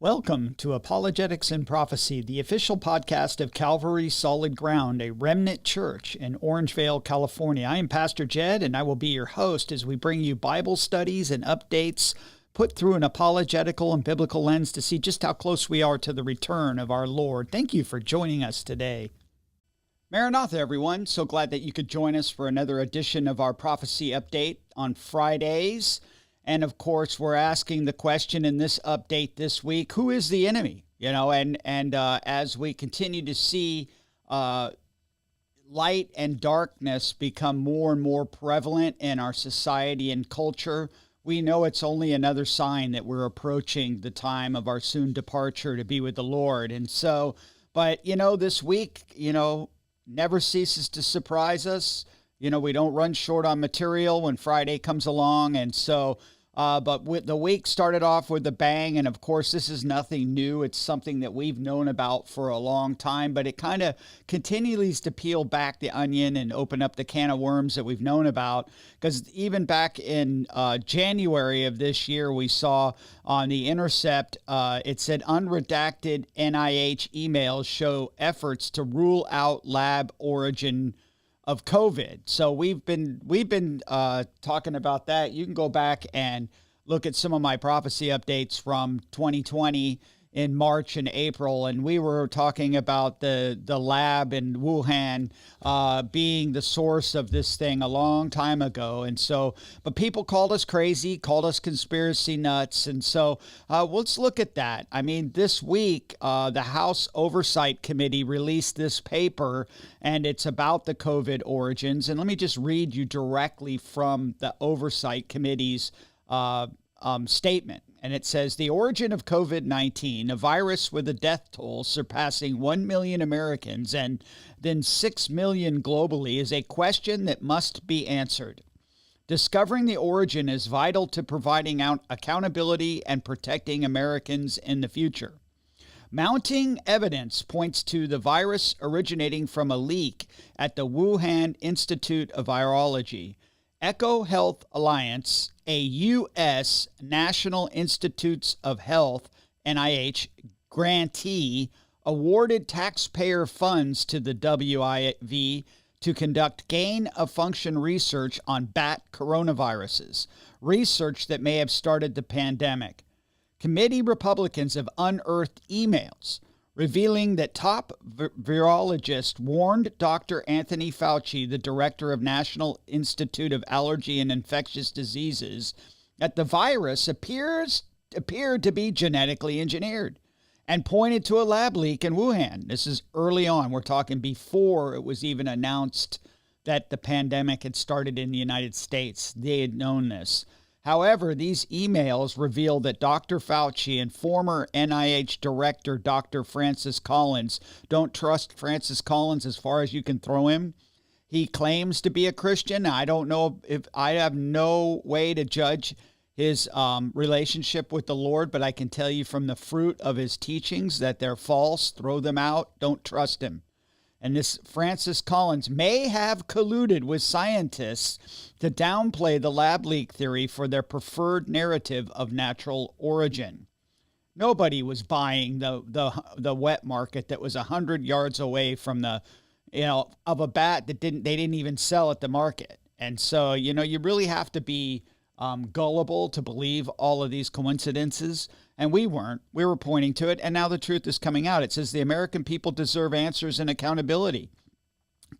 Welcome to Apologetics and Prophecy, the official podcast of Calvary Solid Ground, a remnant church in Orangevale, California. I am Pastor Jed, and I will be your host as we bring you Bible studies and updates put through an apologetical and biblical lens to see just how close we are to the return of our Lord. Thank you for joining us today. Maranatha, everyone. So glad that you could join us for another edition of our prophecy update on Fridays. And of course, we're asking the question in this update this week, who is the enemy? As we continue to see light and darkness become more and more prevalent in our society and culture, we know it's only another sign that we're approaching the time of our soon departure to be with the Lord. And so, but this week, never ceases to surprise us. We don't run short on material when Friday comes along. And so, but the week started off with a bang. And of course, this is nothing new. It's something that we've known about for a long time, but it kind of continues to peel back the onion and open up the can of worms that we've known about. Because even back in January of this year, we saw on The Intercept, it said unredacted NIH emails show efforts to rule out lab origin of COVID. So we've been talking about that. You can go back and look at some of my prophecy updates from 2020 in March and April, and we were talking about the lab in Wuhan being the source of this thing a long time ago. And so, but people called us crazy, called us conspiracy nuts. And so let's look at that. I mean, this week, the House Oversight Committee released this paper, and it's about the COVID origins. And let me just read you directly from the Oversight Committee's statement. And it says, the origin of COVID-19, a virus with a death toll surpassing 1 million Americans and then 6 million globally, is a question that must be answered. Discovering the origin is vital to providing accountability and protecting Americans in the future. Mounting evidence points to the virus originating from a leak at the Wuhan Institute of Virology. Eco Health Alliance, a U.S. National Institutes of Health, NIH, grantee, awarded taxpayer funds to the WIV to conduct gain-of-function research on bat coronaviruses, research that may have started the pandemic. Committee Republicans have unearthed emails revealing that top virologist warned Dr. Anthony Fauci, the director of National Institute of Allergy and Infectious Diseases, that the virus appeared to be genetically engineered, and pointed to a lab leak in Wuhan. This is early on. We're talking before it was even announced that the pandemic had started in the United States. They had known this. However, these emails reveal that Dr. Fauci and former NIH director Dr. Francis Collins — don't trust Francis Collins as far as you can throw him. He claims to be a Christian. I don't know if I have no way to judge his relationship with the Lord, but I can tell you from the fruit of his teachings that they're false. Throw them out. Don't trust him. And this Francis Collins may have colluded with scientists to downplay the lab leak theory for their preferred narrative of natural origin. Nobody was buying the wet market that was 100 yards away from of a bat that they didn't even sell at the market. And so, you really have to be gullible to believe all of these coincidences. And we weren't. We were pointing to it. And now the truth is coming out. It says the American people deserve answers and accountability.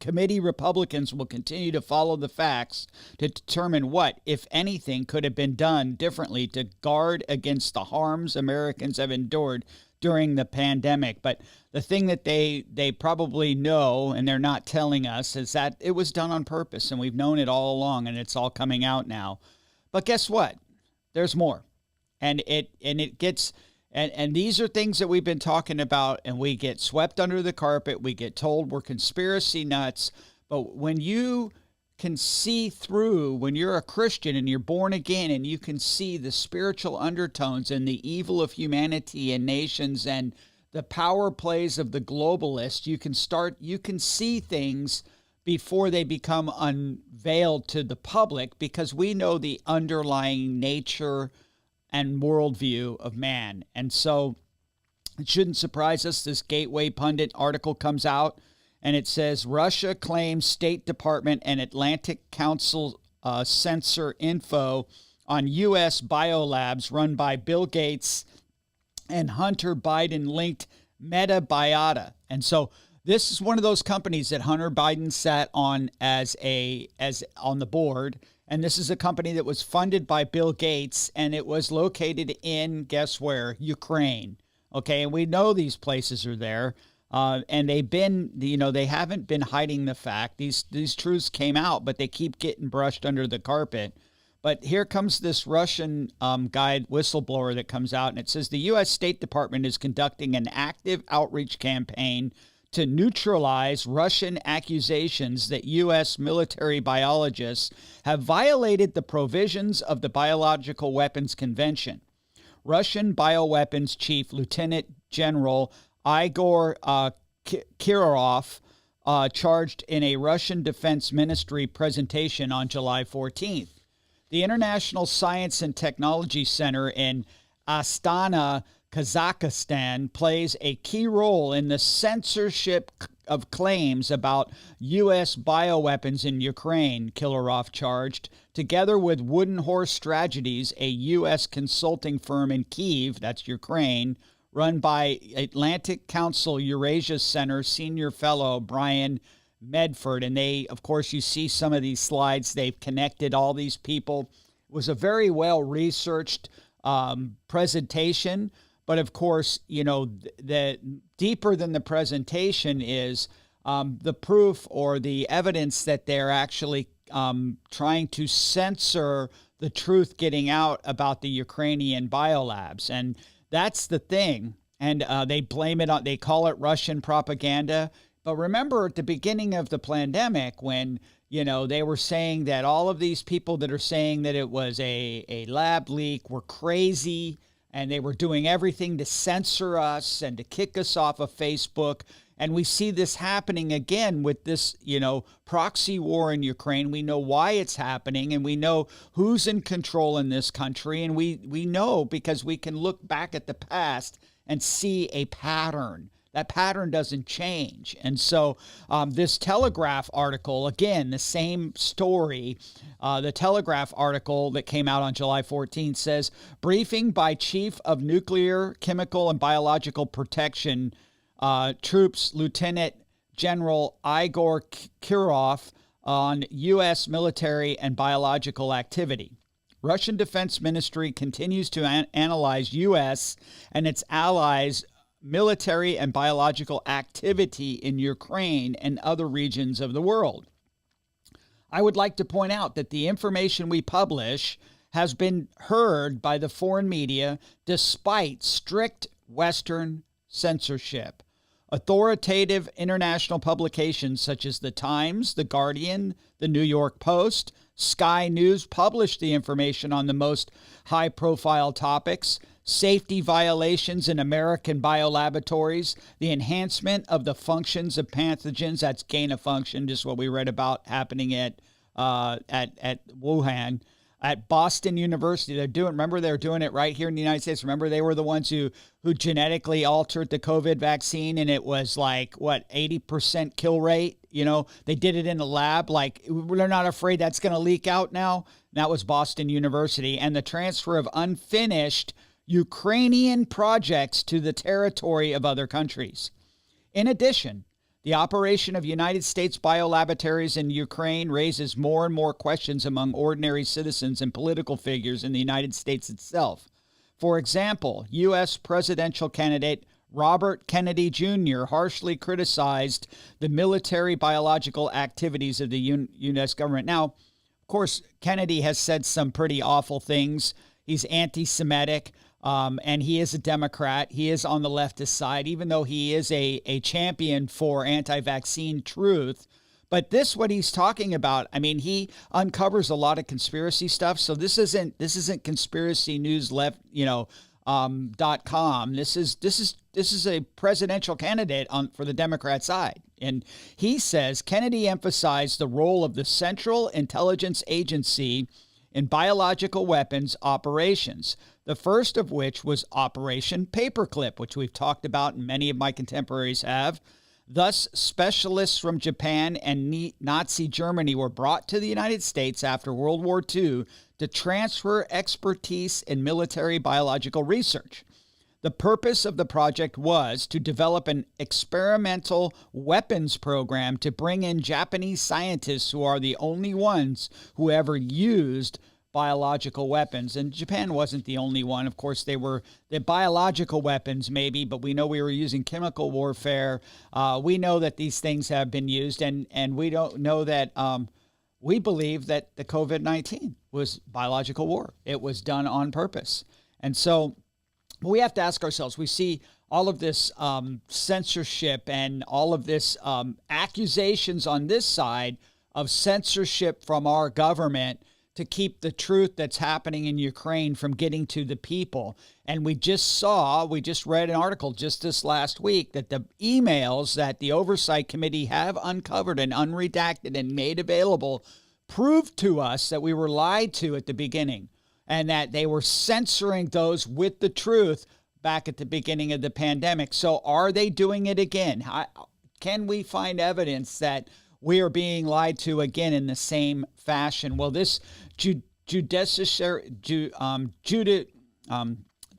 Committee Republicans will continue to follow the facts to determine what, if anything, could have been done differently to guard against the harms Americans have endured during the pandemic. But the thing that they probably know, and they're not telling us, is that it was done on purpose. And we've known it all along, and it's all coming out now. But guess what? There's more. And these are things that we've been talking about, and we get swept under the carpet. We get told we're conspiracy nuts. But when you can see through, when you're a Christian and you're born again, and you can see the spiritual undertones and the evil of humanity and nations and the power plays of the globalists, you can see things before they become unveiled to the public, because we know the underlying nature and worldview of man. And so It shouldn't surprise us. This Gateway Pundit article comes out, and it says Russia claims State Department and Atlantic Council censor info on U.S. biolabs run by Bill Gates and Hunter Biden-linked MetaBiota. And so this is one of those companies that Hunter Biden sat on as on the board. And this is a company that was funded by Bill Gates, and it was located in, guess where? Ukraine. Okay, and we know these places are there. And they've been, they haven't been hiding the fact. These truths came out, but they keep getting brushed under the carpet. But here comes this Russian guy, whistleblower, that comes out, and it says the U.S. State Department is conducting an active outreach campaign to neutralize Russian accusations that U.S. military biologists have violated the provisions of the Biological Weapons Convention. Russian bioweapons chief Lieutenant General Igor Kirillov charged in a Russian Defense Ministry presentation on July 14th. The International Science and Technology Center in Astana, Kazakhstan, plays a key role in the censorship of claims about U.S. bioweapons in Ukraine, Kirillov charged, together with Wooden Horse Strategies, a U.S. consulting firm in Kyiv, that's Ukraine, run by Atlantic Council Eurasia Center senior fellow Brian Medford. And they, of course, you see some of these slides. They've connected all these people. It was a very well-researched presentation. But, of course, the deeper than the presentation is the proof or the evidence that they're actually trying to censor the truth getting out about the Ukrainian biolabs. And that's the thing. And they blame it on, they call it Russian propaganda. But remember at the beginning of the pandemic when, they were saying that all of these people that are saying that it was a lab leak were crazy, and they were doing everything to censor us and to kick us off of Facebook. And we see this happening again with this, proxy war in Ukraine. We know why it's happening, and we know who's in control in this country. And we know because we can look back at the past and see a pattern. That pattern doesn't change. And so this Telegraph article, again, the same story, the Telegraph article that came out on July 14th says, briefing by Chief of Nuclear, Chemical, and Biological Protection Troops, Lieutenant General Igor Kirillov on U.S. military and biological activity. Russian Defense Ministry continues to analyze U.S. and its allies' military and biological activity in Ukraine and other regions of the world. I would like to point out that the information we publish has been heard by the foreign media despite strict Western censorship. Authoritative international publications such as The Times, The Guardian, The New York Post, Sky News published the information on the most high-profile topics: safety violations in American biolaboratories, the enhancement of the functions of pathogens, that's gain of function, just what we read about happening at Wuhan, at Boston University. They're doing it right here in the United States. Remember, they were the ones who genetically altered the COVID vaccine, and it was 80% kill rate. They did it in the lab. They're not afraid that's going to leak out now. That was Boston University. And the transfer of unfinished Ukrainian projects to the territory of other countries. In addition, the operation of United States biolaboratories in Ukraine raises more and more questions among ordinary citizens and political figures in the United States itself. For example, U.S. presidential candidate Robert Kennedy Jr. harshly criticized the military biological activities of the U.S. government. Now, of course, Kennedy has said some pretty awful things. He's anti-Semitic. And he is a Democrat. He is on the leftist side, even though he is a champion for anti-vaccine truth. But what he's talking about, he uncovers a lot of conspiracy stuff. So this isn't conspiracy news .com. This is a presidential candidate for the Democrat side. And he says Kennedy emphasized the role of the Central Intelligence Agency in biological weapons operations. The first of which was Operation Paperclip, which we've talked about and many of my contemporaries have. Thus, specialists from Japan and Nazi Germany were brought to the United States after World War II to transfer expertise in military biological research. The purpose of the project was to develop an experimental weapons program to bring in Japanese scientists who are the only ones who ever used biological weapons. And Japan wasn't the only one. Of course, they were the biological weapons maybe, but we know we were using chemical warfare. We know that these things have been used, and we don't know that we believe that the COVID-19 was biological war. It was done on purpose. And so we have to ask ourselves, we see all of this censorship and all of this accusations on this side of censorship from our government to keep the truth that's happening in Ukraine from getting to the people. And we just read an article just this last week that the emails that the Oversight Committee have uncovered and unredacted and made available proved to us that we were lied to at the beginning, and that they were censoring those with the truth back at the beginning of the pandemic. So are they doing it again? Can we find evidence that we are being lied to again in the same fashion? Well, this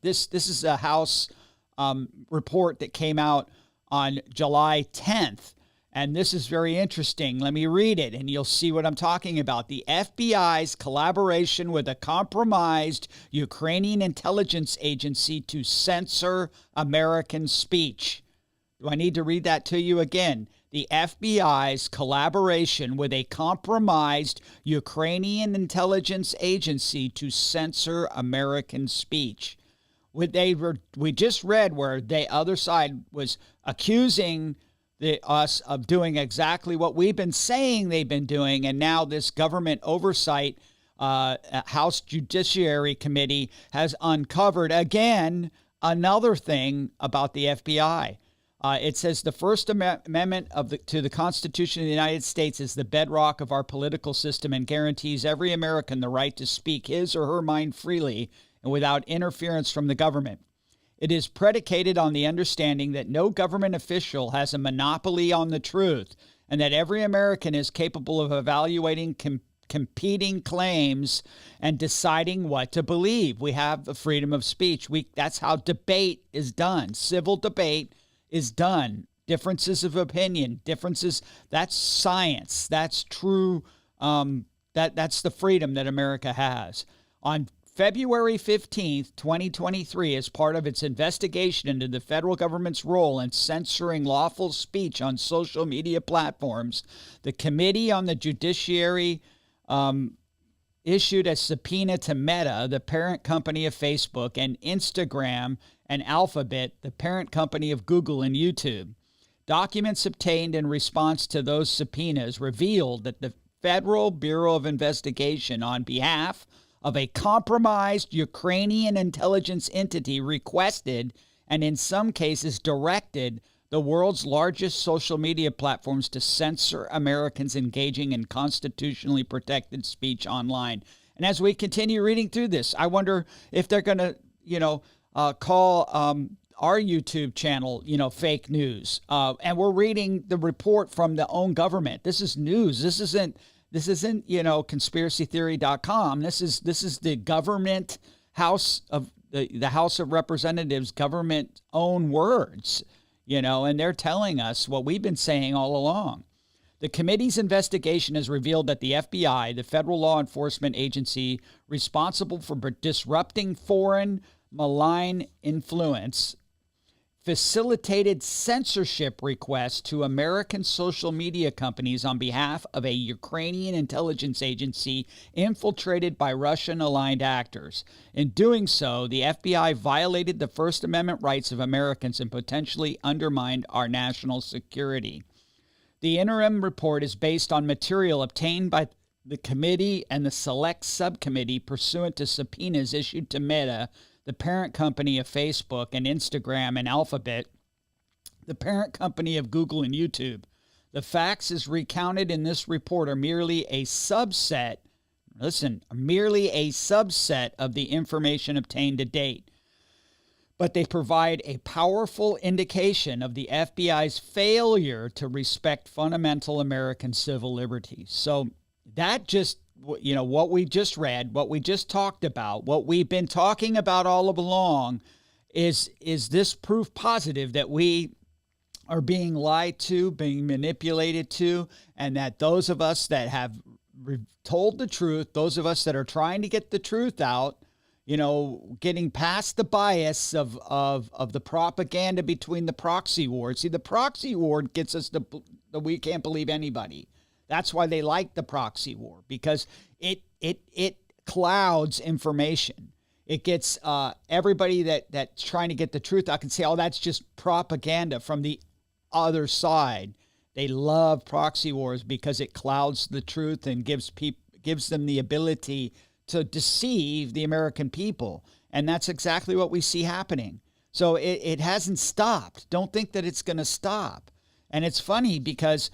this is a House report that came out on July 10th. And this is very interesting. Let me read it, and you'll see what I'm talking about. The FBI's collaboration with a compromised Ukrainian intelligence agency to censor American speech. Do I need to read that to you again? The FBI's collaboration with a compromised Ukrainian intelligence agency to censor American speech. We just read where the other side was accusing us of doing exactly what we've been saying they've been doing, and now this government oversight House Judiciary Committee has uncovered again another thing about the FBI. It says the First Amendment to the Constitution of the United States is the bedrock of our political system and guarantees every American the right to speak his or her mind freely and without interference from the government. It is predicated on the understanding that no government official has a monopoly on the truth, and that every American is capable of evaluating competing claims and deciding what to believe. We have the freedom of speech. That's how debate is done. Civil debate is done. Differences of opinion, that's science. That's true. That's the freedom that America has. On February 15th, 2023, as part of its investigation into the federal government's role in censoring lawful speech on social media platforms, the Committee on the Judiciary issued a subpoena to Meta, the parent company of Facebook, and Instagram and Alphabet, the parent company of Google and YouTube. Documents obtained in response to those subpoenas revealed that the Federal Bureau of Investigation, on behalf of a compromised Ukrainian intelligence entity, requested and in some cases directed the world's largest social media platforms to censor Americans engaging in constitutionally protected speech online. And as we continue reading through this, I wonder if they're going to, call our YouTube channel, fake news. And we're reading the report from the own government. This is news. This isn't conspiracytheory.com. This is the government House of the House of Representatives government own words, and they're telling us what we've been saying all along. The committee's investigation has revealed that the FBI, the federal law enforcement agency responsible for disrupting foreign malign influence, facilitated censorship requests to American social media companies on behalf of a Ukrainian intelligence agency infiltrated by Russian-aligned actors. In doing so, the FBI violated the First Amendment rights of Americans and potentially undermined our national security. The interim report is based on material obtained by the committee and the select subcommittee pursuant to subpoenas issued to Meta, the parent company of Facebook and Instagram and Alphabet, the parent company of Google and YouTube. The facts as recounted in this report are merely a subset, Listen, merely a subset of the information obtained to date. But they provide a powerful indication of the FBI's failure to respect fundamental American civil liberties. So that just, what we just read, what we just talked about, what we've been talking about all along is this proof positive that we are being lied to, being manipulated to, and that those of us that have told the truth, those of us that are trying to get the truth out, getting past the bias of the propaganda between the proxy wars. See, the proxy war gets us to we can't believe anybody. That's why they like the proxy war, because it clouds information. It gets everybody that's trying to get the truth out can say, oh, that's just propaganda from the other side. They love proxy wars because it clouds the truth and gives them the ability to deceive the American people. And that's exactly what we see happening. So it hasn't stopped. Don't think that it's going to stop. And it's funny because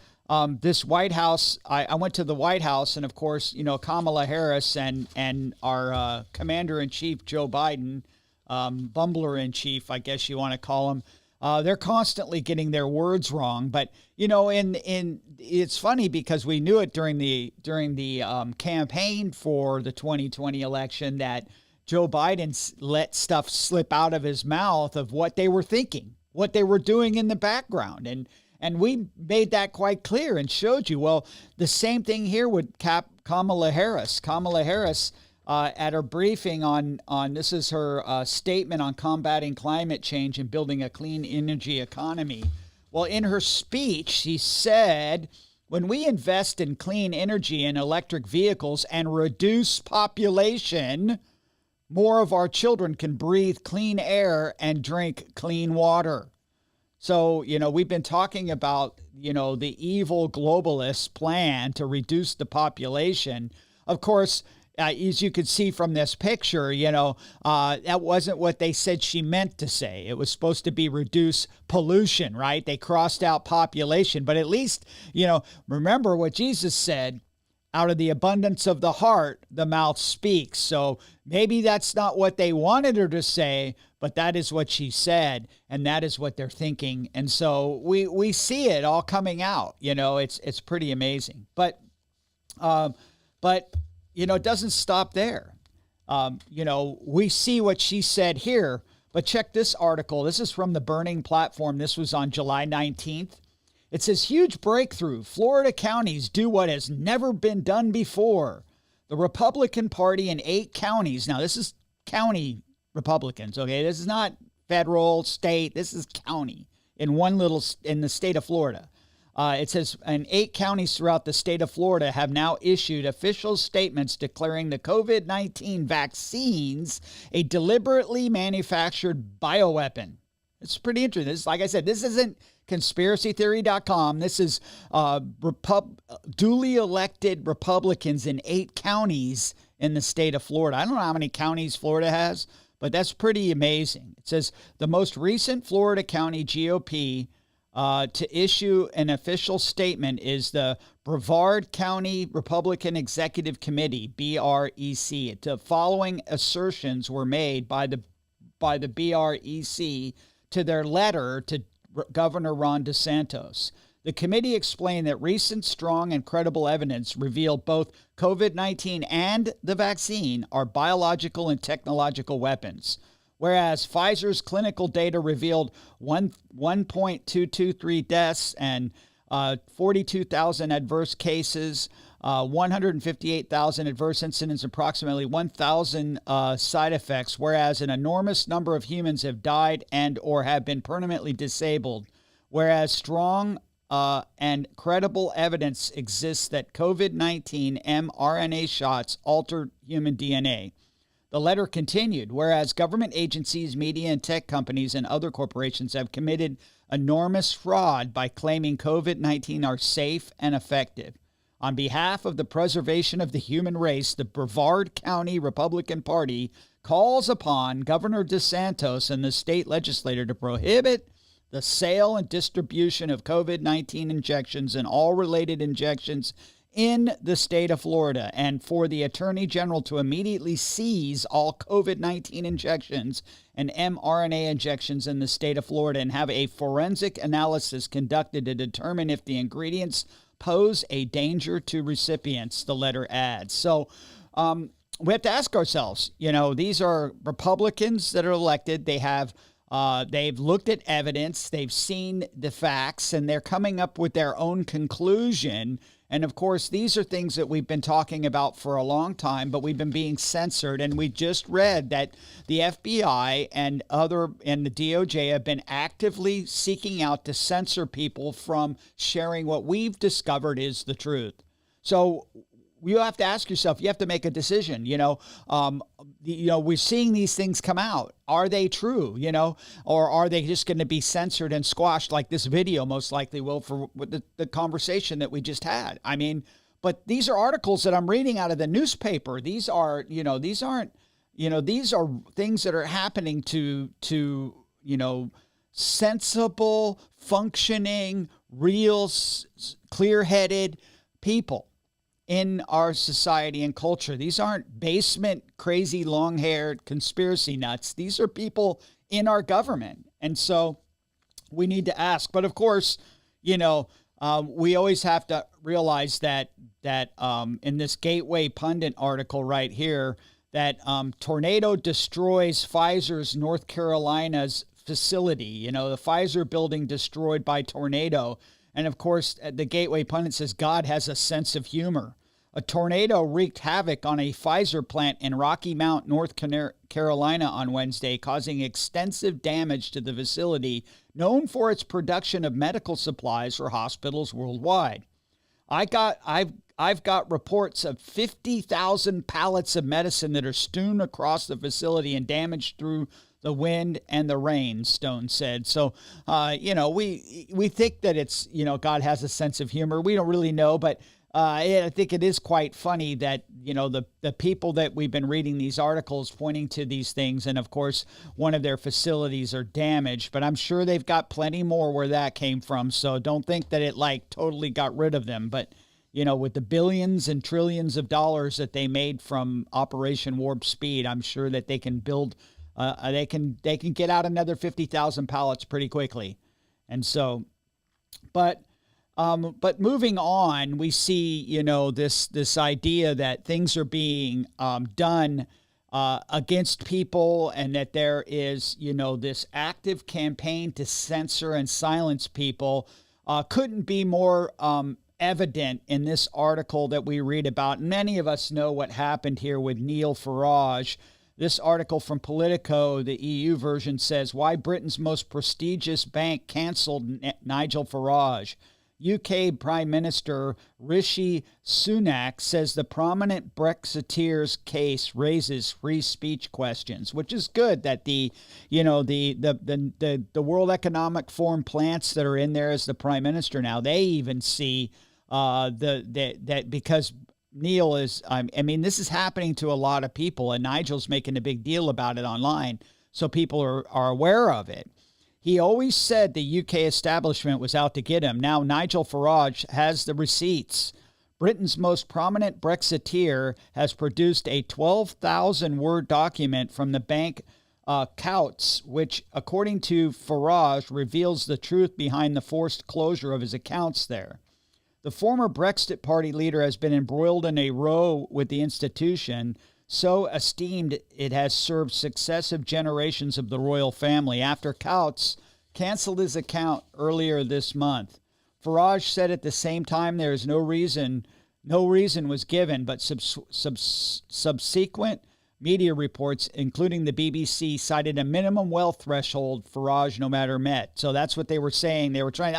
this White House, I went to the White House, and of course, Kamala Harris and our Commander-in-Chief, Joe Biden, Bumbler-in-Chief, I guess you want to call him, they're constantly getting their words wrong. But, it's funny because we knew it during the campaign for the 2020 election that Joe Biden let stuff slip out of his mouth of what they were thinking, what they were doing in the background. And we made that quite clear and showed you. Well, the same thing here with Kamala Harris. Kamala Harris, at her briefing on this is her statement on combating climate change and building a clean energy economy. Well, in her speech, she said, when we invest in clean energy and electric vehicles and reduce population, more of our children can breathe clean air and drink clean water. So, we've been talking about, the evil globalist plan to reduce the population. Of course, as you could see from this picture, that wasn't what they said she meant to say. It was supposed to be reduce pollution, right? They crossed out population. But at least, remember what Jesus said, out of the abundance of the heart, the mouth speaks. So maybe that's not what they wanted her to say, but that is what she said, and that is what they're thinking. And so we see it all coming out. It's pretty amazing. But it doesn't stop there. We see what she said here, but check this article. This is from the Burning Platform. This was on July 19th. It says, huge breakthrough. Florida counties do what has never been done before. The Republican Party in 8 counties. Now, this is county Republicans, okay? This is not federal, state. This is county in the state of Florida. It says, and 8 counties throughout the state of Florida have now issued official statements declaring the COVID-19 vaccines a deliberately manufactured bioweapon. It's pretty interesting. Like I said, this isn't conspiracytheory.com. This is duly elected Republicans in 8 counties in the state of Florida. I don't know how many counties Florida has, but that's pretty amazing. It says the most recent Florida County GOP to issue an official statement is the Brevard County Republican Executive Committee, BREC. The following assertions were made by the BREC to their letter to Governor Ron DeSantis. The committee explained that recent strong and credible evidence revealed both COVID-19 and the vaccine are biological and technological weapons. Whereas Pfizer's clinical data revealed 1.223 deaths and 42,000 adverse cases, 158,000 adverse incidents, approximately 1,000 side effects, whereas an enormous number of humans have died and or have been permanently disabled, whereas strong and credible evidence exists that COVID-19 mRNA shots altered human DNA. The letter continued, whereas government agencies, media and tech companies, and other corporations have committed enormous fraud by claiming COVID-19 are safe and effective. On behalf of the preservation of the human race, the Brevard County Republican Party calls upon Governor DeSantis and the state legislature to prohibit the sale and distribution of COVID-19 injections and all related injections in the state of Florida, and for the Attorney General to immediately seize all COVID-19 injections and mRNA injections in the state of Florida and have a forensic analysis conducted to determine if the ingredients pose a danger to recipients, the letter adds. So we have to ask ourselves, these are Republicans that are elected. They've looked at evidence, they've seen the facts, and they're coming up with their own conclusion. And of course, these are things that we've been talking about for a long time, but we've been being censored. And we just read that the FBI and the DOJ have been actively seeking out to censor people from sharing what we've discovered is the truth. So you have to ask yourself, you have to make a decision, we're seeing these things come out. Are they true, or are they just going to be censored and squashed like this video most likely will for the conversation that we just had? I mean, but these are articles that I'm reading out of the newspaper. These are, these are things that are happening to sensible, functioning, real, clear-headed people in our society and culture. These aren't basement, crazy, long-haired conspiracy nuts. These are people in our government. And so we need to ask. But of course, we always have to realize that in this Gateway Pundit article right here, that tornado destroys Pfizer's North Carolina's facility. The Pfizer building destroyed by tornado. And of course, the Gateway Pundit says God has a sense of humor. A tornado wreaked havoc on a Pfizer plant in Rocky Mount, North Carolina on Wednesday, causing extensive damage to the facility known for its production of medical supplies for hospitals worldwide. I've got reports of 50,000 pallets of medicine that are strewn across the facility and damaged through the wind and the rain, Stone said. So, we think that it's, God has a sense of humor. We don't really know, but I think it is quite funny that, the people that we've been reading these articles pointing to these things, and of course, one of their facilities are damaged, but I'm sure they've got plenty more where that came from. So don't think that it totally got rid of them. But, with the billions and trillions of dollars that they made from Operation Warp Speed, I'm sure that they can build they can get out another 50,000 pallets pretty quickly. And so, but moving on, we see, this idea that things are being done against people, and that there is, this active campaign to censor and silence people couldn't be more evident in this article that we read about. Many of us know what happened here with Neil Farage. This article from Politico, the EU version, says why Britain's most prestigious bank canceled Nigel Farage. UK Prime Minister Rishi Sunak says the prominent Brexiteers case raises free speech questions, which is good that the World Economic Forum plants that are in there as the Prime Minister now, they even see that because Neil is, this is happening to a lot of people, and Nigel's making a big deal about it online, so people are aware of it. He always said the UK establishment was out to get him. Now Nigel Farage has the receipts. Britain's most prominent Brexiteer has produced a 12,000-word document from the bank Coutts, which, according to Farage, reveals the truth behind the forced closure of his accounts there. The former Brexit Party leader has been embroiled in a row with the institution, so esteemed it has served successive generations of the royal family after Coutts canceled his account earlier this month. Farage said at the same time there is no reason was given, but subsequent media reports, including the BBC, cited a minimum wealth threshold Farage no matter met. So that's what they were saying. They were trying,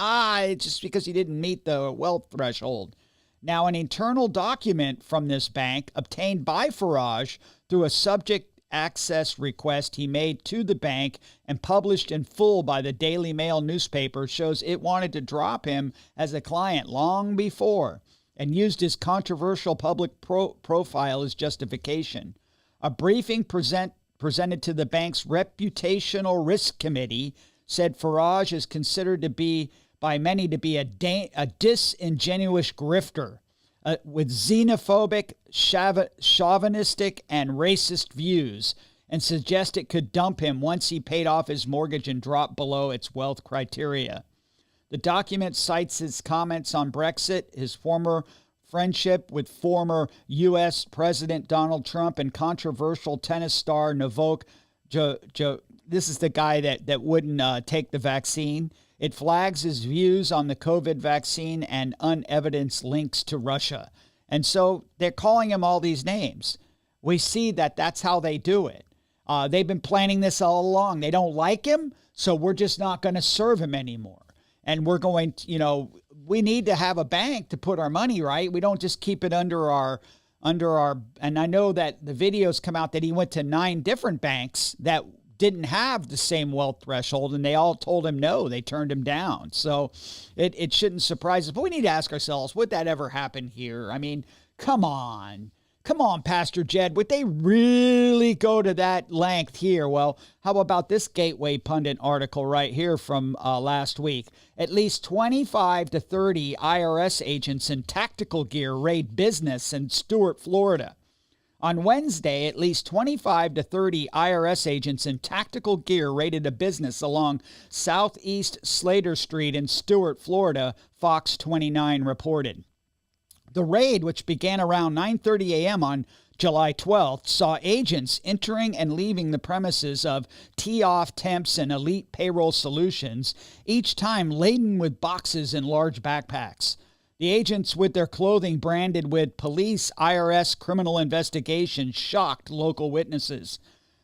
it's just because he didn't meet the wealth threshold. Now, an internal document from this bank obtained by Farage through a subject access request he made to the bank and published in full by the Daily Mail newspaper shows it wanted to drop him as a client long before and used his controversial public profile as justification. A briefing presented to the bank's Reputational Risk Committee said Farage is considered to be by many to be a disingenuous grifter, with xenophobic, chauvinistic, and racist views, and suggest it could dump him once he paid off his mortgage and dropped below its wealth criteria. The document cites his comments on Brexit, his former friendship with former U.S. President Donald Trump, and controversial tennis star Novak Djokovic. This is the guy that wouldn't take the vaccine. It flags his views on the COVID vaccine and unevidenced links to Russia. And so they're calling him all these names. We see that that's how they do it. They've been planning this all along. They don't like him, so we're just not going to serve him anymore. And we're going to, we need to have a bank to put our money, right? We don't just keep it under our, and I know that the videos come out that he went to 9 different banks that didn't have the same wealth threshold, and they all told him no. They turned him down. So it shouldn't surprise us. But we need to ask ourselves, would that ever happen here? I mean, come on. Come on, Pastor Jed. Would they really go to that length here? Well, how about this Gateway Pundit article right here from last week? At least 25 to 30 IRS agents in tactical gear raid business in Stuart, Florida. On Wednesday, at least 25 to 30 IRS agents in tactical gear raided a business along Southeast Slater Street in Stuart, Florida, Fox 29 reported. The raid, which began around 9:30 a.m. on July 12th, saw agents entering and leaving the premises of Tee-Off Temps and Elite Payroll Solutions, each time laden with boxes and large backpacks. The agents, with their clothing branded with police, IRS, criminal investigation, shocked local witnesses.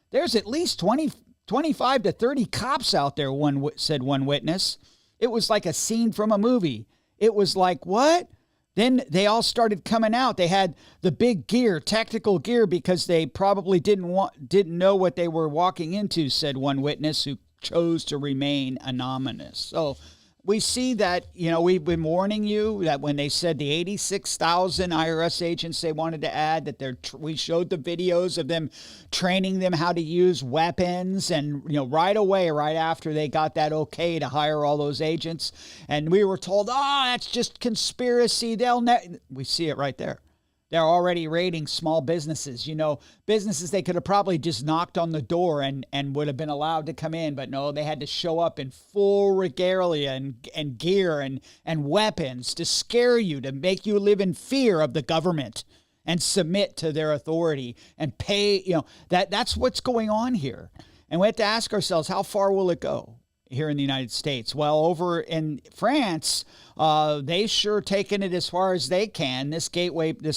There's at least 25 to 30 cops out there, said one witness. It was like a scene from a movie. It was like, what? Then they all started coming out. They had the big gear, tactical gear, because they probably didn't know what they were walking into, said one witness who chose to remain anonymous. So we see that, we've been warning you that when they said the 86,000 IRS agents they wanted to add, that we showed the videos of them training them how to use weapons, and right away, right after they got that okay to hire all those agents, and we were told, that's just conspiracy. We see it right there. They're already raiding small businesses, businesses they could have probably just knocked on the door and would have been allowed to come in. But no, they had to show up in full regalia and gear and weapons to scare you, to make you live in fear of the government and submit to their authority and pay. That's what's going on here. And we have to ask ourselves, how far will it go here in the United States? Well, over in France, they sure taken it as far as they can. This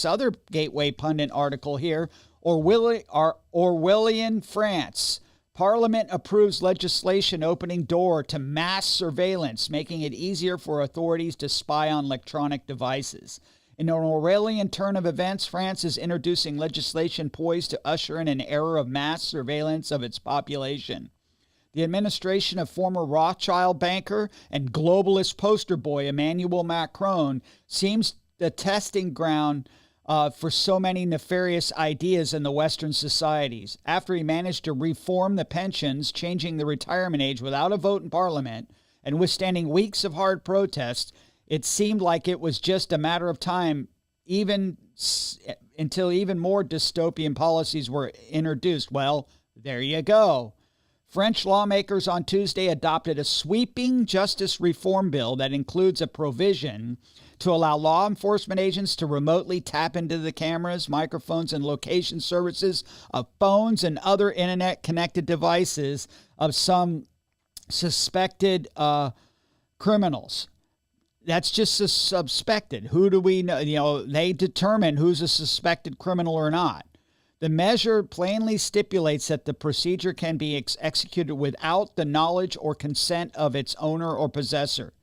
other Gateway Pundit article here, Orwellian France. Parliament approves legislation opening door to mass surveillance, making it easier for authorities to spy on electronic devices. In an Orwellian turn of events, France is introducing legislation poised to usher in an era of mass surveillance of its population. The administration of former Rothschild banker and globalist poster boy Emmanuel Macron seems the testing ground for so many nefarious ideas in the Western societies. After he managed to reform the pensions, changing the retirement age without a vote in Parliament, and withstanding weeks of hard protest, it seemed like it was just a matter of time until even more dystopian policies were introduced. Well, there you go. French lawmakers on Tuesday adopted a sweeping justice reform bill that includes a provision to allow law enforcement agents to remotely tap into the cameras, microphones, and location services of phones and other internet-connected devices of some suspected criminals. That's just a suspected. Who do we know? They determine who's a suspected criminal or not. The measure plainly stipulates that the procedure can be executed without the knowledge or consent of its owner or possessor,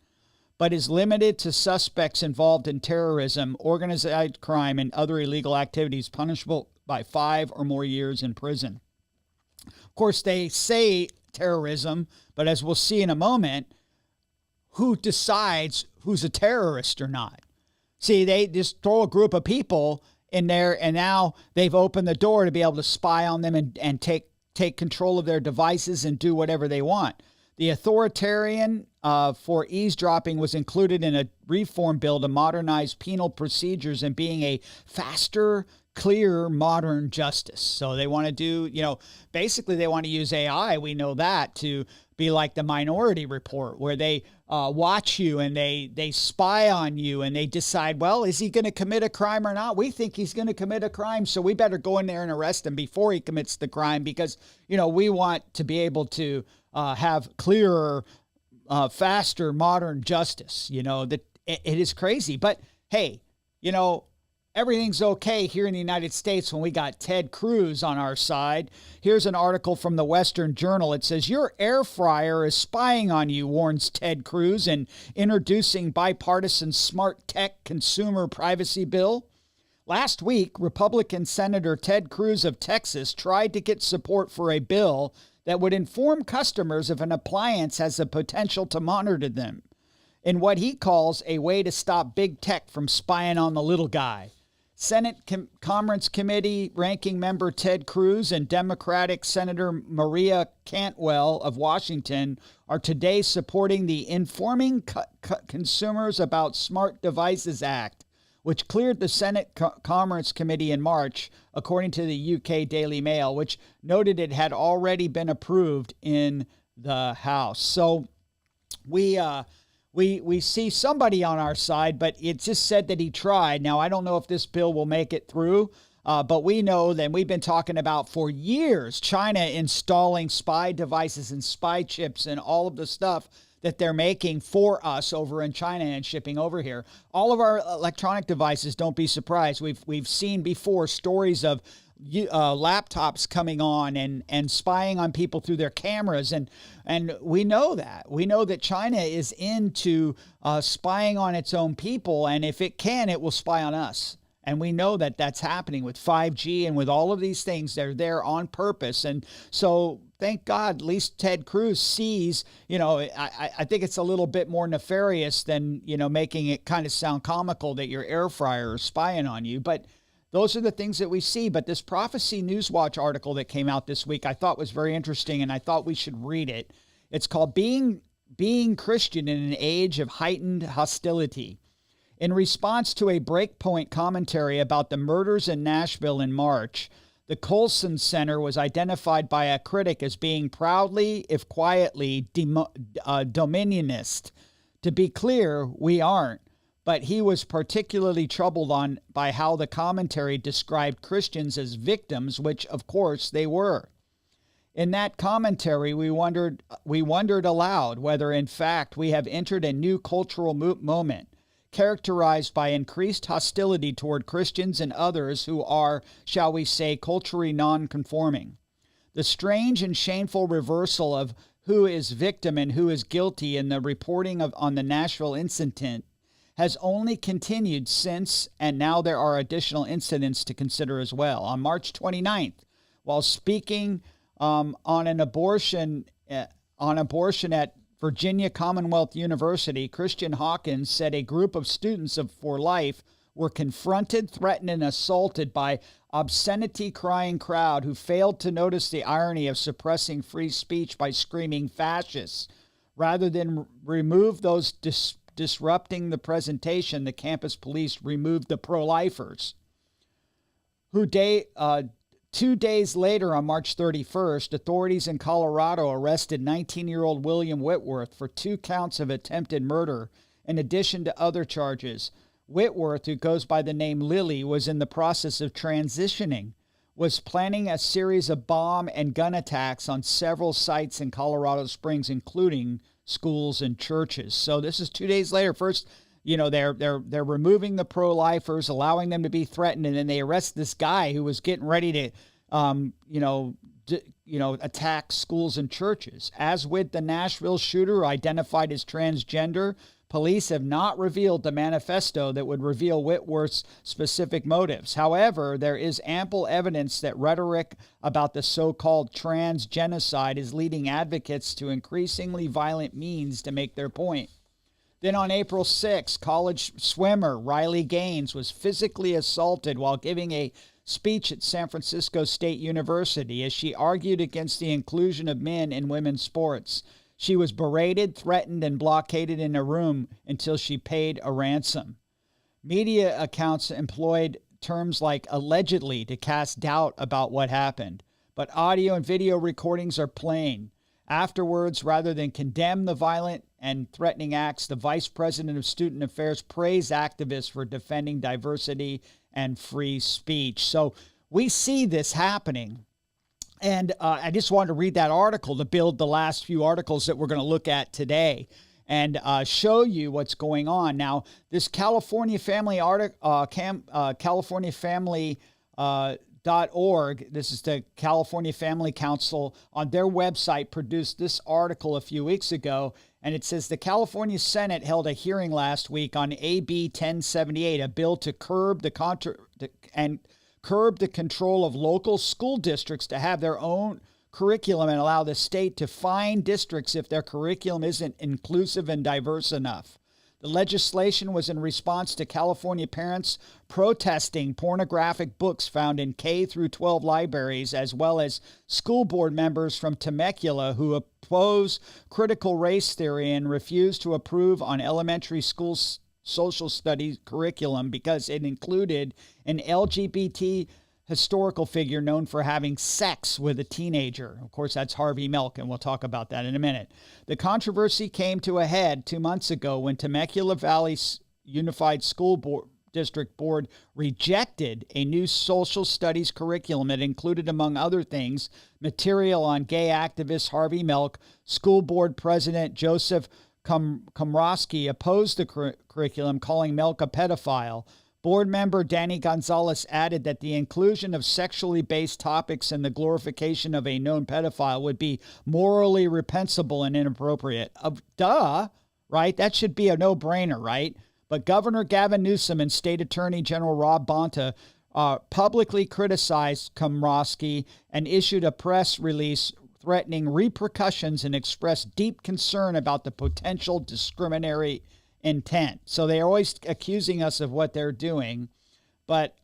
but is limited to suspects involved in terrorism, organized crime, and other illegal activities punishable by 5 or more years in prison. Of course, they say terrorism, but as we'll see in a moment, who decides who's a terrorist or not? See, they just throw a group of people in there, and now they've opened the door to be able to spy on them and take control of their devices and do whatever they want. The authoritarian for eavesdropping was included in a reform bill to modernize penal procedures and being a faster, clear, modern justice. So they want to do, basically they want to use AI. We know that to be like the Minority Report, where they watch you and they spy on you and they decide, well, is he going to commit a crime or not? We think he's going to commit a crime, so we better go in there and arrest him before he commits the crime because, we want to be able to have clearer, faster, modern justice. That it is crazy. But hey, everything's okay here in the United States when we got Ted Cruz on our side. Here's an article from the Western Journal. It says, your air fryer is spying on you, warns Ted Cruz in introducing bipartisan smart tech consumer privacy bill. Last week, Republican Senator Ted Cruz of Texas tried to get support for a bill that would inform customers if an appliance has the potential to monitor them, in what he calls a way to stop big tech from spying on the little guy. Senate Commerce Committee ranking member Ted Cruz and Democratic Senator Maria Cantwell of Washington are today supporting the Informing Consumers About Smart Devices Act, which cleared the Senate Commerce Committee in March, according to the UK Daily Mail, which noted it had already been approved in the House. So we see somebody on our side, but it just said that he tried. Now, I don't know if this bill will make it through, but we know that we've been talking about for years China installing spy devices and spy chips and all of the stuff that they're making for us over in China and shipping over here. All of our electronic devices, don't be surprised. We've seen before stories of laptops coming on and spying on people through their cameras. And we know that. We know that China is into spying on its own people. And if it can, it will spy on us. And we know that that's happening with 5G and with all of these things. They're there on purpose. And so thank God, at least Ted Cruz sees, I think it's a little bit more nefarious than, making it kind of sound comical that your air fryer is spying on you. But those are the things that we see. But this Prophecy Newswatch article that came out this week, I thought was very interesting, and I thought we should read it. It's called Being Christian in an Age of Heightened Hostility. In response to a Breakpoint commentary about the murders in Nashville in March, the Colson Center was identified by a critic as being proudly, if quietly, dominionist. To be clear, we aren't, but he was particularly troubled by how the commentary described Christians as victims, which, of course, they were. In that commentary, we wondered aloud whether, in fact, we have entered a new cultural moment, characterized by increased hostility toward Christians and others who are, shall we say, culturally non-conforming. The strange and shameful reversal of who is victim and who is guilty in the reporting on the Nashville incident has only continued since, and now there are additional incidents to consider as well. On March 29th, while speaking on abortion at Virginia Commonwealth University, Christian Hawkins said a group of students For Life were confronted, threatened, and assaulted by obscenity-crying crowd who failed to notice the irony of suppressing free speech by screaming fascists. Rather than remove those disrupting the presentation, the campus police removed the pro-lifers, who 2 days later, on March 31st, authorities in Colorado arrested 19-year-old William Whitworth for 2 counts of attempted murder, in addition to other charges. Whitworth, who goes by the name Lily, was in the process of transitioning, was planning a series of bomb and gun attacks on several sites in Colorado Springs, including schools and churches. So this is 2 days later. First, they're removing the pro-lifers, allowing them to be threatened, and then they arrest this guy who was getting ready to, attack schools and churches. As with the Nashville shooter, identified as transgender, police have not revealed the manifesto that would reveal Whitworth's specific motives. However, there is ample evidence that rhetoric about the so-called trans genocide is leading advocates to increasingly violent means to make their point. Then on April 6, college swimmer Riley Gaines was physically assaulted while giving a speech at San Francisco State University as she argued against the inclusion of men in women's sports. She was berated, threatened, and blockaded in a room until she paid a ransom. Media accounts employed terms like allegedly to cast doubt about what happened, but audio and video recordings are plain. Afterwards, rather than condemn the violent and threatening acts, the Vice President of Student Affairs praised activists for defending diversity and free speech. So we see this happening. And I just wanted to read that article to build the last few articles that we're going to look at today and show you what's going on. Now, this California Family California Family .org, this is the California Family Council, on their website produced this article a few weeks ago, and it says the California Senate held a hearing last week on AB 1078, a bill to curb the control of local school districts to have their own curriculum and allow the state to fine districts if their curriculum isn't inclusive and diverse enough. The legislation was in response to California parents protesting pornographic books found in K through 12 libraries, as well as school board members from Temecula who oppose critical race theory and refuse to approve on elementary schools social studies curriculum because it included an LGBT historical figure known for having sex with a teenager. Of course, that's Harvey Milk, and we'll talk about that in a minute. The controversy came to a head 2 months ago when Temecula Valley Unified School District Board rejected a new social studies curriculum that included, among other things, material on gay activist Harvey Milk. School board president Joseph Komrosky opposed the curriculum, calling Milk a pedophile. Board member Danny Gonzalez added that the inclusion of sexually based topics and the glorification of a known pedophile would be morally reprehensible and inappropriate. Right? That should be a no-brainer, right? But Governor Gavin Newsom and State Attorney General Rob Bonta publicly criticized Komrosky and issued a press release threatening repercussions and expressed deep concern about the potential discriminatory intent. So they're always accusing us of what they're doing. But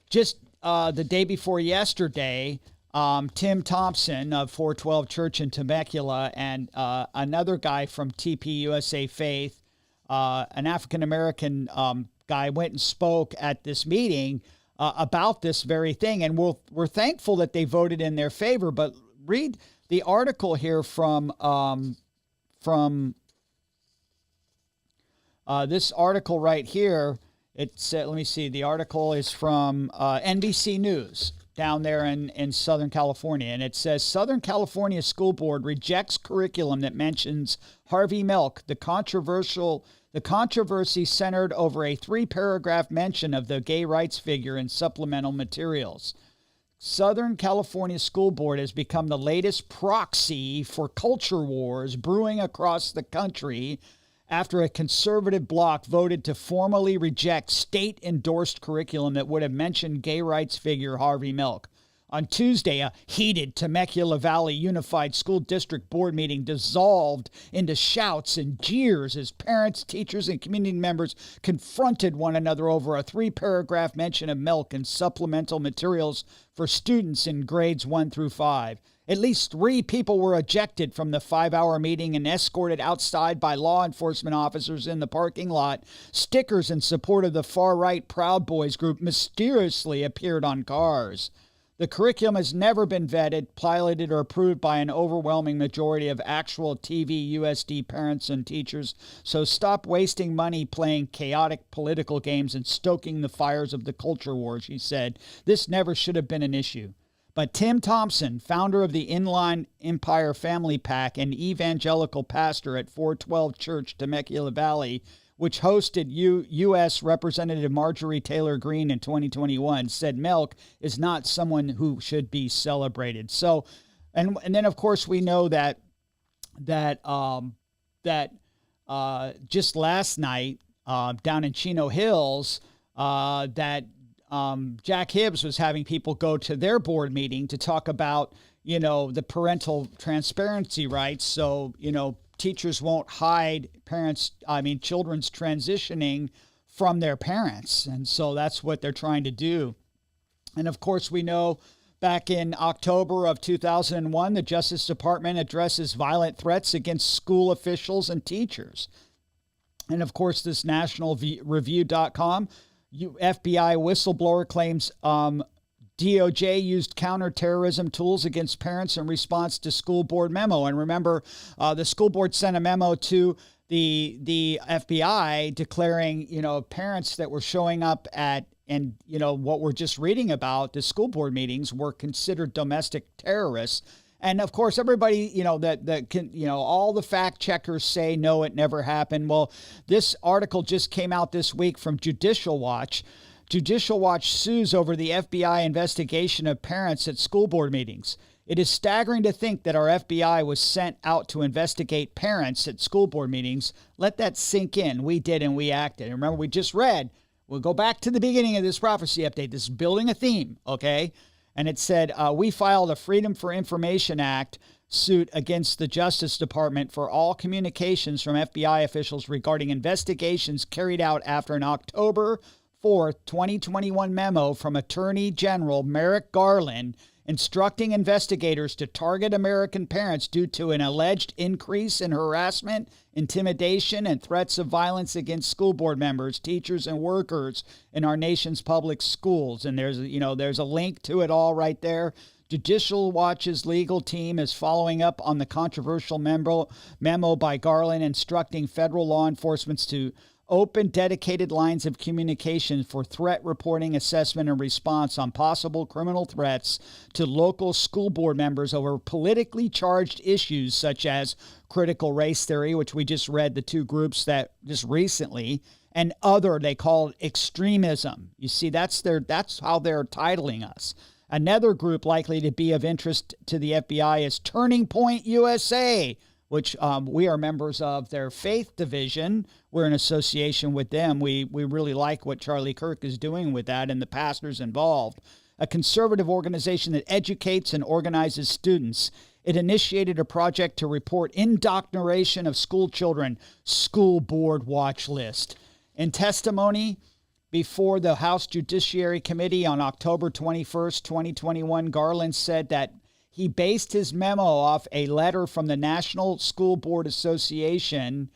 just the day before yesterday, Tim Thompson of 412 Church in Temecula and another guy from TPUSA Faith, an African-American guy, went and spoke at this meeting about this very thing. And we're thankful that they voted in their favor. But read the article here from this article right here. It said, let me see, the article is from NBC News down there in Southern California. And it says, Southern California School Board rejects curriculum that mentions Harvey Milk. The controversy centered over a 3-paragraph mention of the gay rights figure in supplemental materials. Southern California School Board has become the latest proxy for culture wars brewing across the country after a conservative bloc voted to formally reject state-endorsed curriculum that would have mentioned gay rights figure Harvey Milk. On Tuesday, a heated Temecula Valley Unified School District Board meeting dissolved into shouts and jeers as parents, teachers, and community members confronted one another over a 3-paragraph mention of milk and supplemental materials for students in grades 1 through 5. At least 3 people were ejected from the 5-hour meeting and escorted outside by law enforcement officers in the parking lot. Stickers in support of the far-right Proud Boys group mysteriously appeared on cars. The curriculum has never been vetted, piloted, or approved by an overwhelming majority of actual TV USD parents and teachers, so stop wasting money playing chaotic political games and stoking the fires of the culture war, she said. This never should have been an issue. But Tim Thompson, founder of the Inline Empire Family PAC and evangelical pastor at 412 Church, Temecula Valley, which hosted U.S. Representative Marjorie Taylor Greene in 2021, said Milk is not someone who should be celebrated. So, and then of course we know that just last night down in Chino Hills, Jack Hibbs was having people go to their board meeting to talk about, the parental transparency rights. So, teachers won't hide children's transitioning from their parents. And so that's what they're trying to do. And of course, we know Back in October of 2001, the Justice Department addresses violent threats against school officials and teachers. And of course, this nationalreview.com, FBI whistleblower claims DOJ used counterterrorism tools against parents in response to school board memo. And remember, the school board sent a memo to the FBI declaring, parents that were showing up at, and, what we're just reading about, the school board meetings were considered domestic terrorists. And of course, everybody, all the fact checkers say, no, it never happened. Well, this article just came out this week from Judicial Watch. Judicial Watch sues over the FBI investigation of parents at school board meetings. It is staggering to think that our FBI was sent out to investigate parents at school board meetings. Let that sink in. We did, and we acted. And remember, we just read, we'll go back to the beginning of this prophecy update. This is building a theme, okay? And it said, we filed a Freedom for Information Act suit against the Justice Department for all communications from FBI officials regarding investigations carried out after an October 4th, 2021 memo from Attorney General Merrick Garland instructing investigators to target American parents due to an alleged increase in harassment, intimidation, and threats of violence against school board members, teachers, and workers in our nation's public schools. And there's a link to it all right there. Judicial Watch's legal team is following up on the controversial memo by Garland instructing federal law enforcement to open dedicated lines of communication for threat reporting, assessment, and response on possible criminal threats to local school board members over politically charged issues such as critical race theory, which we just read the two groups that just recently, and other, they call it extremism. You see, that's how they're titling us. Another group likely to be of interest to the FBI is Turning Point USA, which we are members of their faith division. We're in association with them. We really like what Charlie Kirk is doing with that and the pastors involved. A conservative organization that educates and organizes students. It initiated a project to report indoctrination of school children, school board watch list. In testimony before the House Judiciary Committee on October 21st, 2021, Garland said that he based his memo off a letter from the National School Board Association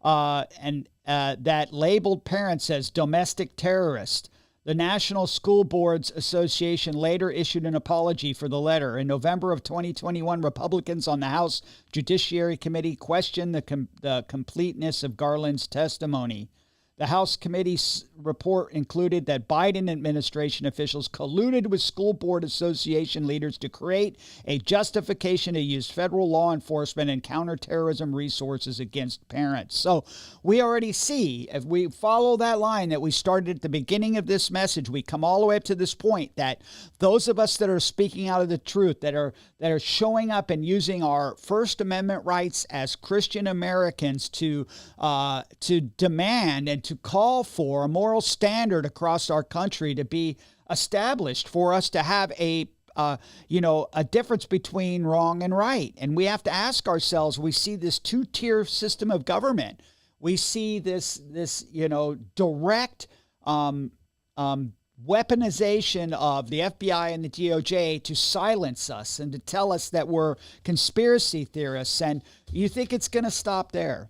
that labeled parents as domestic terrorists. The National School Boards Association later issued an apology for the letter. In November of 2021, Republicans on the House Judiciary Committee questioned the completeness of Garland's testimony. The House committee's report included that Biden administration officials colluded with school board association leaders to create a justification to use federal law enforcement and counterterrorism resources against parents. So we already see, if we follow that line that we started at the beginning of this message, we come all the way up to this point that those of us that are speaking out of the truth, that are showing up and using our First Amendment rights as Christian Americans to demand and to call for a moral standard across our country to be established for us to have a difference between wrong and right. And we have to ask ourselves, we see this two-tier system of government. We see this direct weaponization of the FBI and the DOJ to silence us and to tell us that we're conspiracy theorists. And you think it's going to stop there?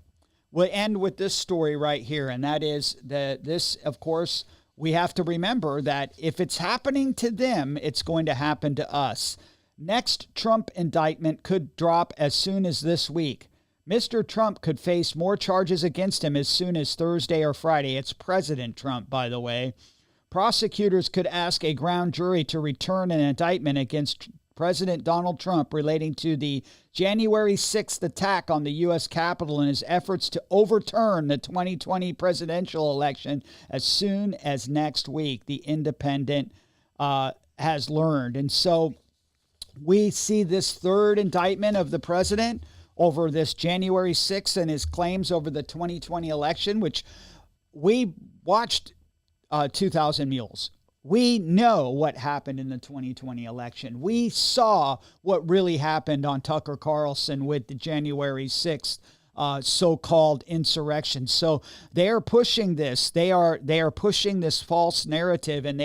We'll end with this story right here, and that is that this, of course, we have to remember that if it's happening to them, it's going to happen to us. Next Trump indictment could drop as soon as this week. Mr. Trump could face more charges against him as soon as Thursday or Friday. It's President Trump, by the way. Prosecutors could ask a grand jury to return an indictment against President Donald Trump relating to the January 6th attack on the U.S. Capitol and his efforts to overturn the 2020 presidential election as soon as next week, The Independent has learned. And so we see this third indictment of the president over this January 6th and his claims over the 2020 election, which we watched 2,000 Mules. We know what happened in the 2020 election. We saw what really happened on Tucker Carlson with the January 6th so-called insurrection. So they are pushing this. They are pushing this false narrative, and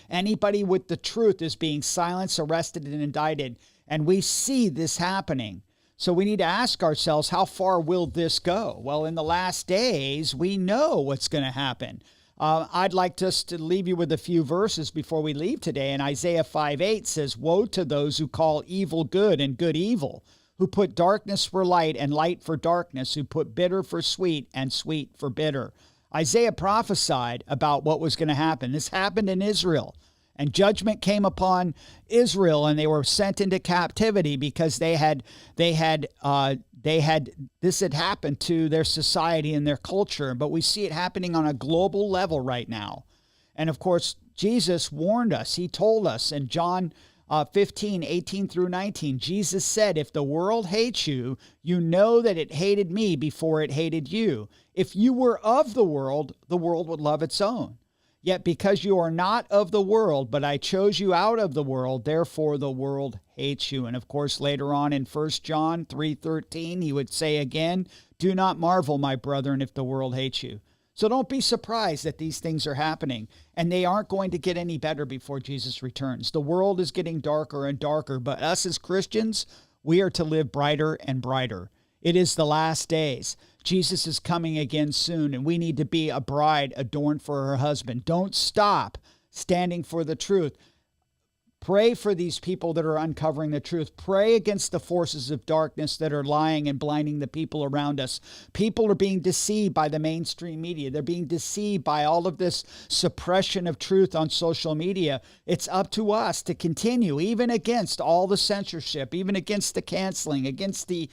anybody with the truth is being silenced, arrested, and indicted. And we see this happening. So we need to ask ourselves, how far will this go? Well, in the last days, we know what's going to happen. I'd like just to leave you with a few verses before we leave today. And Isaiah 5:8 says, "Woe to those who call evil good and good evil, who put darkness for light and light for darkness, who put bitter for sweet and sweet for bitter." Isaiah prophesied about what was going to happen. This happened in Israel. And judgment came upon Israel, and they were sent into captivity because this had happened to their society and their culture. But we see it happening on a global level right now. And of course, Jesus warned us. He told us in John 15:18 through 19, Jesus said, "If the world hates you, you know that it hated me before it hated you. If you were of the world would love its own. Yet because you are not of the world, but I chose you out of the world, therefore the world hates you." And of course, later on in 1 John 3:13, he would say again, "Do not marvel, my brethren, if the world hates you." So don't be surprised that these things are happening, and they aren't going to get any better before Jesus returns. The world is getting darker and darker, but us as Christians, we are to live brighter and brighter. It is the last days. Jesus is coming again soon, and we need to be a bride adorned for her husband. Don't stop standing for the truth. Pray for these people that are uncovering the truth. Pray against the forces of darkness that are lying and blinding the people around us. People are being deceived by the mainstream media. They're being deceived by all of this suppression of truth on social media. It's up to us to continue, even against all the censorship, even against the canceling, against the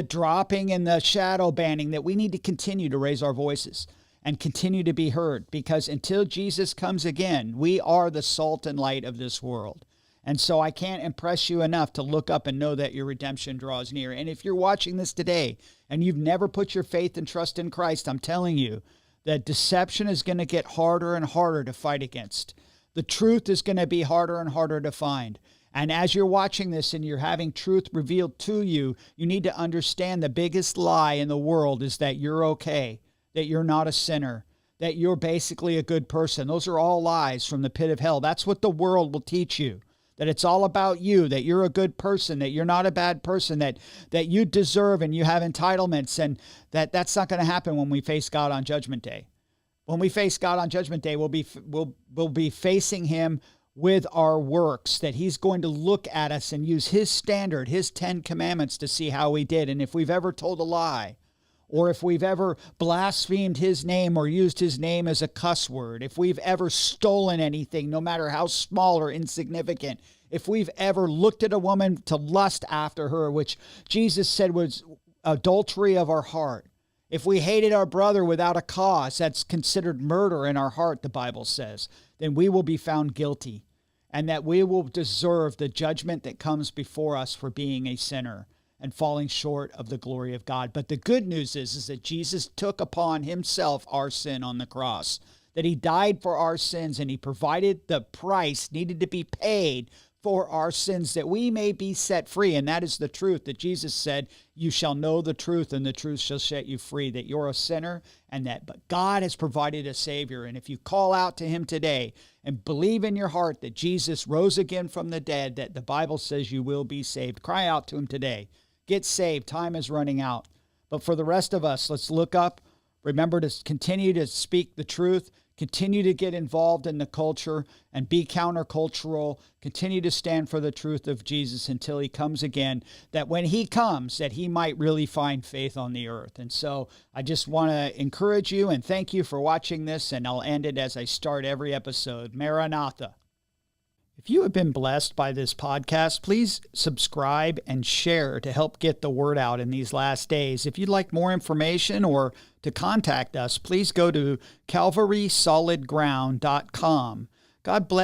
dropping and the shadow banning, that we need to continue to raise our voices and continue to be heard, because until Jesus comes again, we are the salt and light of this world. And so I can't impress you enough to look up and know that your redemption draws near. And if you're watching this today and you've never put your faith and trust in Christ, I'm telling you that deception is going to get harder and harder to fight against. The truth is going to be harder and harder to find. And as you're watching this and you're having truth revealed to you, you need to understand the biggest lie in the world is that you're okay, that you're not a sinner, that you're basically a good person. Those are all lies from the pit of hell. That's what the world will teach you, that it's all about you, that you're a good person, that you're not a bad person, that you deserve and you have entitlements, and that's not going to happen when we face God on Judgment Day. When we face God on Judgment Day, we'll be facing him with our works, that he's going to look at us and use his standard, his 10 commandments to see how we did. And if we've ever told a lie, or if we've ever blasphemed his name or used his name as a cuss word, if we've ever stolen anything, no matter how small or insignificant, if we've ever looked at a woman to lust after her, which Jesus said was adultery of our heart, if we hated our brother without a cause, that's considered murder in our heart, the Bible says, then we will be found guilty, and that we will deserve the judgment that comes before us for being a sinner and falling short of the glory of God. But the good news is that Jesus took upon himself our sin on the cross, that he died for our sins, and he provided the price needed to be paid for our sins, that we may be set free. And that is the truth that Jesus said, "You shall know the truth, and the truth shall set you free," that you're a sinner, but God has provided a Savior. And if you call out to him today and believe in your heart that Jesus rose again from the dead, that the Bible says you will be saved. Cry out to him today. Get saved. Time is running out. But for the rest of us, let's look up. Remember to continue to speak the truth. Continue to get involved in the culture and be countercultural. Continue to stand for the truth of Jesus until he comes again, that when he comes, that he might really find faith on the earth. And so I just want to encourage you and thank you for watching this, and I'll end it as I start every episode. Maranatha. If you have been blessed by this podcast, please subscribe and share to help get the word out in these last days. If you'd like more information or to contact us, please go to calvarysolidground.com. God bless.